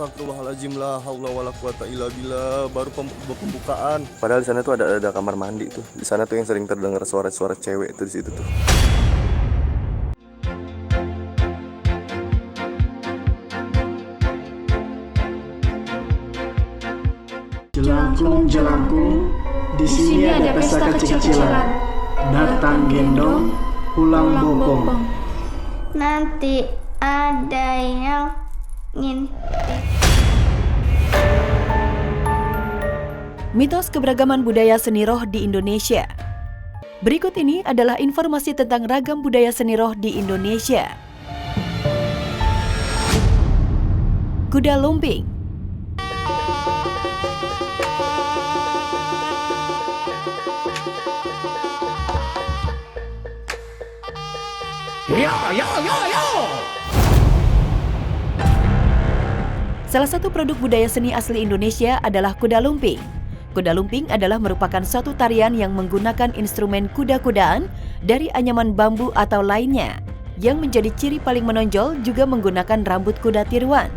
Astagfirullahaladzim, la haula wala quwata illa billah. Baru pembukaan. Padahal di sana tuh ada kamar mandi tuh. Di sana tuh yang sering terdengar suara-suara cewek tuh di situ tuh. Jelangkung, jelangkung, di sini ada pesta kecil-kecilan. Datang gendong, pulang bopong. Nanti ada yang ngintip. Mitos keberagaman budaya seni roh di Indonesia. Berikut ini adalah informasi tentang ragam budaya seni roh di Indonesia. Kuda lumping. Salah satu produk budaya seni asli Indonesia adalah kuda lumping. Kuda lumping adalah merupakan suatu tarian yang menggunakan instrumen kuda-kudaan dari anyaman bambu atau lainnya. Yang menjadi ciri paling menonjol juga menggunakan rambut kuda tiruan.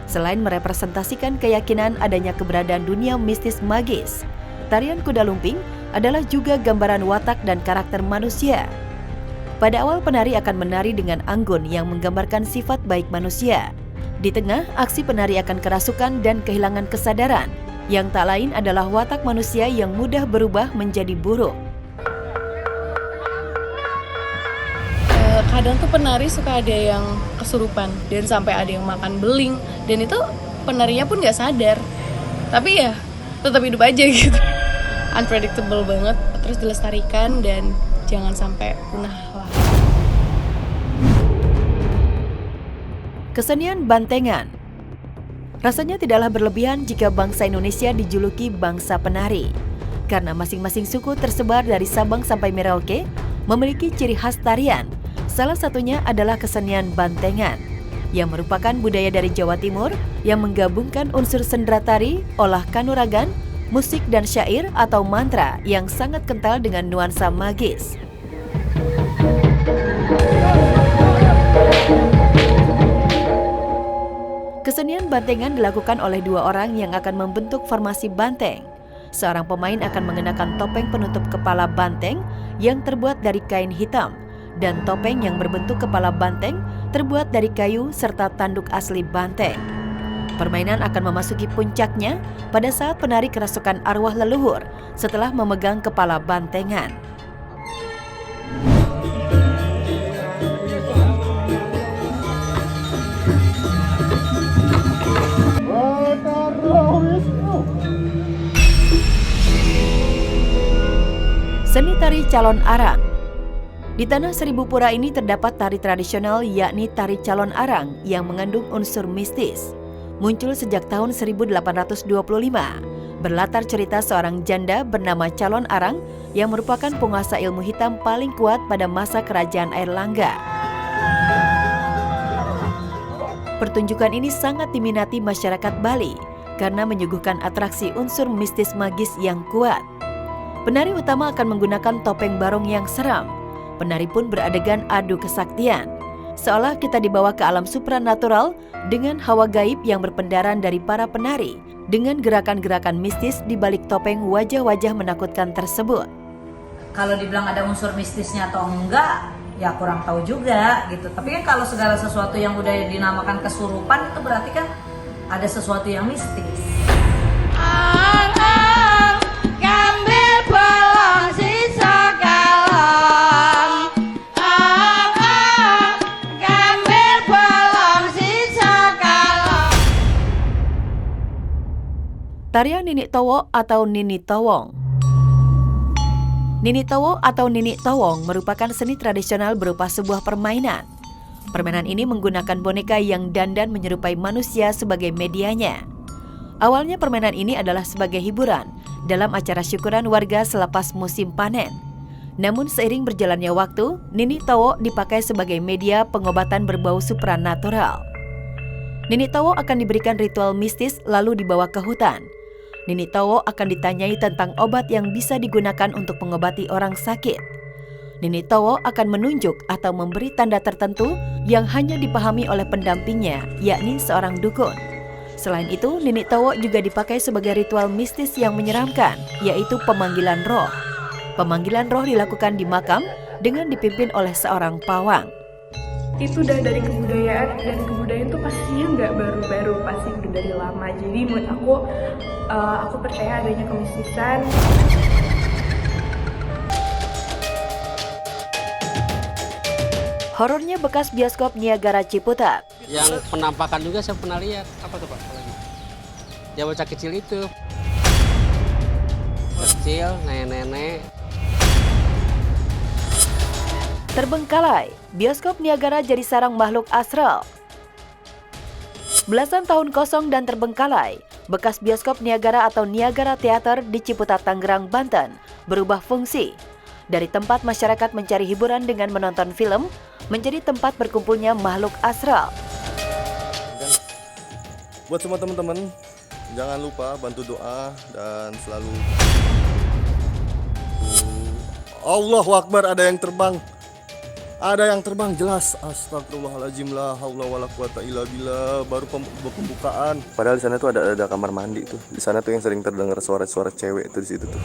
Selain merepresentasikan keyakinan adanya keberadaan dunia mistis magis, tarian kuda lumping adalah juga gambaran watak dan karakter manusia. Pada awal penari akan menari dengan anggun yang menggambarkan sifat baik manusia. Di tengah, aksi penari akan kerasukan dan kehilangan kesadaran, yang tak lain adalah watak manusia yang mudah berubah menjadi buruk. Kadang tuh penari suka ada yang kesurupan dan sampai ada yang makan beling, dan itu penarinya pun nggak sadar. Tapi ya tetap hidup aja gitu. Unpredictable banget, terus dilestarikan dan jangan sampai punah lah. Kesenian bantengan. Rasanya tidaklah berlebihan jika bangsa Indonesia dijuluki bangsa penari. Karena masing-masing suku tersebar dari Sabang sampai Merauke memiliki ciri khas tarian. Salah satunya adalah kesenian bantengan, yang merupakan budaya dari Jawa Timur yang menggabungkan unsur sendera tari, olah kanuragan, musik dan syair atau mantra yang sangat kental dengan nuansa magis. Kesenian bantengan dilakukan oleh dua orang yang akan membentuk formasi banteng. Seorang pemain akan mengenakan topeng penutup kepala banteng yang terbuat dari kain hitam, dan topeng yang berbentuk kepala banteng terbuat dari kayu serta tanduk asli banteng. Permainan akan memasuki puncaknya pada saat penari kerasukan arwah leluhur setelah memegang kepala bantengan. Seni tari calon arang. Di tanah Seribu Pura ini terdapat tari tradisional yakni tari calon arang yang mengandung unsur mistis. Muncul sejak tahun 1825, berlatar cerita seorang janda bernama Calon Arang yang merupakan penguasa ilmu hitam paling kuat pada masa kerajaan Airlangga. Pertunjukan ini sangat diminati masyarakat Bali karena menyuguhkan atraksi unsur mistis magis yang kuat. Penari utama akan menggunakan topeng barong yang seram. Penari pun beradegan adu kesaktian. Seolah kita dibawa ke alam supranatural dengan hawa gaib yang berpendaran dari para penari dengan gerakan-gerakan mistis di balik topeng wajah-wajah menakutkan tersebut. Kalau dibilang ada unsur mistisnya atau enggak, ya kurang tahu juga gitu. Tapi kan kalau segala sesuatu yang udah dinamakan kesurupan itu berarti kan ada sesuatu yang mistis. Tarian Nini Towo atau Nini Towong. Nini Towo atau Nini Towong merupakan seni tradisional berupa sebuah permainan. Permainan ini menggunakan boneka yang dandan menyerupai manusia sebagai medianya. Awalnya permainan ini adalah sebagai hiburan dalam acara syukuran warga selepas musim panen. Namun seiring berjalannya waktu, Nini Towo dipakai sebagai media pengobatan berbau supranatural. Nini Towo akan diberikan ritual mistis lalu dibawa ke hutan. Nini Towo akan ditanyai tentang obat yang bisa digunakan untuk mengobati orang sakit. Nini Towo akan menunjuk atau memberi tanda tertentu yang hanya dipahami oleh pendampingnya, yakni seorang dukun. Selain itu, Nini Towo juga dipakai sebagai ritual mistis yang menyeramkan, yaitu pemanggilan roh. Pemanggilan roh dilakukan di makam dengan dipimpin oleh seorang pawang. Itu udah dari kebudayaan, dan kebudayaan itu pastinya nggak baru-baru, pasti udah dari lama. Jadi menurut aku percaya adanya kemistisan. Horornya bekas bioskop Niagara Ciputat. Yang penampakan juga saya pernah lihat. Apa tuh Pak? Ya bocah kecil itu. Kecil, nenek-nenek. Terbengkalai, bioskop Niagara jadi sarang makhluk astral. Belasan tahun kosong dan terbengkalai, bekas bioskop Niagara atau Niagara Theater di Ciputat, Tangerang, Banten berubah fungsi. Dari tempat masyarakat mencari hiburan dengan menonton film, menjadi tempat berkumpulnya makhluk astral. Buat semua teman-teman, jangan lupa bantu doa dan selalu Allahu Akbar, ada yang terbang. Ada yang terbang jelas. Astagfirullahaladzim, la haula wala quwata illa billah. Baru pembukaan. Padahal di sana tuh ada kamar mandi tuh. Di sana tuh yang sering terdengar suara-suara cewek tuh di situ tuh.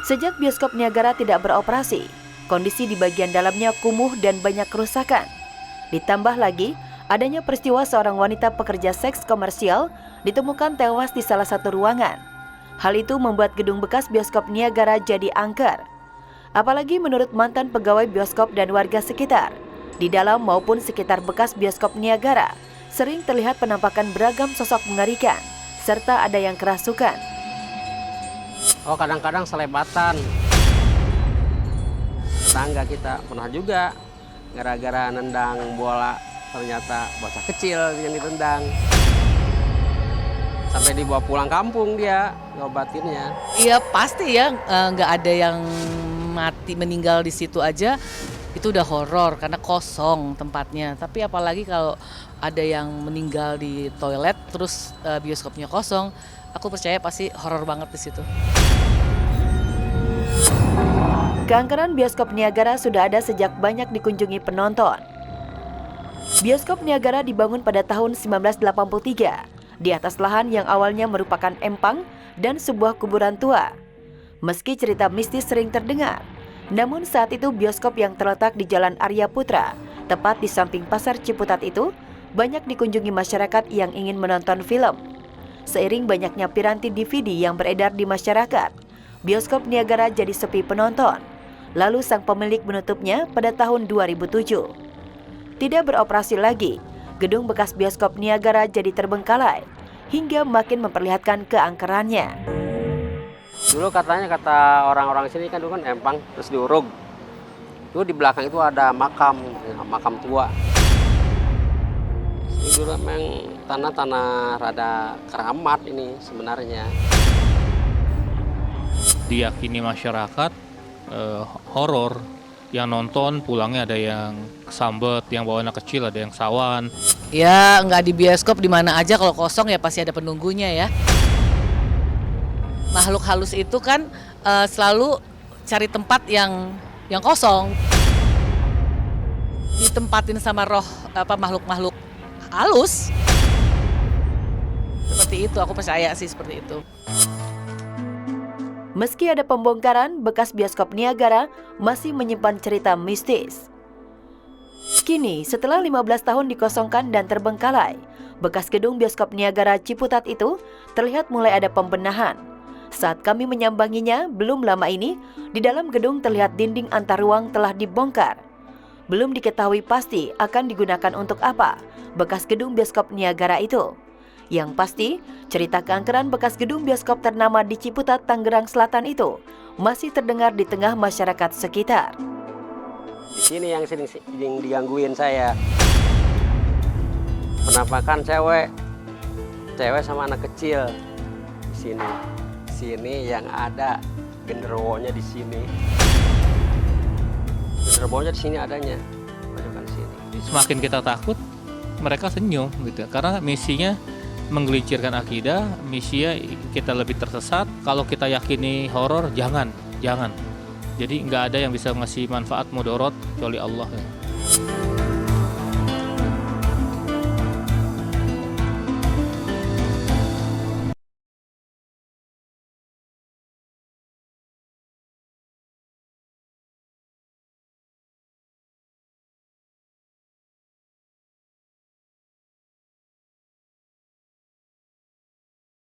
Sejak bioskop Niagara tidak beroperasi, kondisi di bagian dalamnya kumuh dan banyak kerusakan. Ditambah lagi, adanya peristiwa seorang wanita pekerja seks komersial ditemukan tewas di salah satu ruangan. Hal itu membuat gedung bekas bioskop Niagara jadi angker. Apalagi menurut mantan pegawai bioskop dan warga sekitar, di dalam maupun sekitar bekas bioskop Niagara sering terlihat penampakan beragam sosok mengerikan, serta ada yang kerasukan. Oh, kadang-kadang selebatan. Tetangga kita pernah juga gara-gara nendang bola, ternyata bocah kecil yang ditendang. Sampai dibawa pulang kampung dia ngobatinnya. Iya pasti ya, nggak ada yang mati meninggal di situ aja, itu udah horor karena kosong tempatnya. Tapi apalagi kalau ada yang meninggal di toilet terus bioskopnya kosong, aku percaya pasti horor banget di situ. Keangkeran bioskop Niagara sudah ada sejak banyak dikunjungi penonton. Bioskop Niagara dibangun pada tahun 1983 di atas lahan yang awalnya merupakan empang dan sebuah kuburan tua. Meski cerita mistis sering terdengar, namun saat itu bioskop yang terletak di Jalan Arya Putra, tepat di samping Pasar Ciputat itu, banyak dikunjungi masyarakat yang ingin menonton film. Seiring banyaknya piranti DVD yang beredar di masyarakat, bioskop Niagara jadi sepi penonton. Lalu sang pemilik menutupnya pada tahun 2007. Tidak beroperasi lagi, gedung bekas bioskop Niagara jadi terbengkalai, hingga makin memperlihatkan keangkerannya. Dulu kata orang-orang sini kan dulu kan empang, terus diurug. Dulu di belakang itu ada makam tua. Ini dulu memang tanah rada keramat ini sebenarnya. Diyakini masyarakat horor, yang nonton pulangnya ada yang kesambet, yang bawa anak kecil, ada yang sawan. Ya nggak di bioskop, di mana aja kalau kosong ya pasti ada penunggunya ya. Makhluk halus itu kan selalu cari tempat yang kosong, ditempatin sama roh makhluk-makhluk halus. Seperti itu, aku percaya sih seperti itu. Meski ada pembongkaran, bekas bioskop Niagara masih menyimpan cerita mistis. Kini, setelah 15 tahun dikosongkan dan terbengkalai, bekas gedung bioskop Niagara Ciputat itu terlihat mulai ada pembenahan. Saat kami menyambanginya, belum lama ini, di dalam gedung terlihat dinding antar ruang telah dibongkar. Belum diketahui pasti akan digunakan untuk apa bekas gedung bioskop Niagara itu. Yang pasti, cerita keangkeran bekas gedung bioskop ternama di Ciputat, Tangerang Selatan itu masih terdengar di tengah masyarakat sekitar. Di sini yang sering digangguin saya. Penampakan cewek sama anak kecil di sini. Sini yang ada genderuwonya di sini. Genderuwonya di sini adanya. Bajukan sini. Semakin kita takut, mereka senyum gitu. Karena misinya menggelincirkan akidah, misinya kita lebih tersesat. Kalau kita yakini horor, jangan. Jadi nggak ada yang bisa ngasih manfaat mudorot kecuali Allah.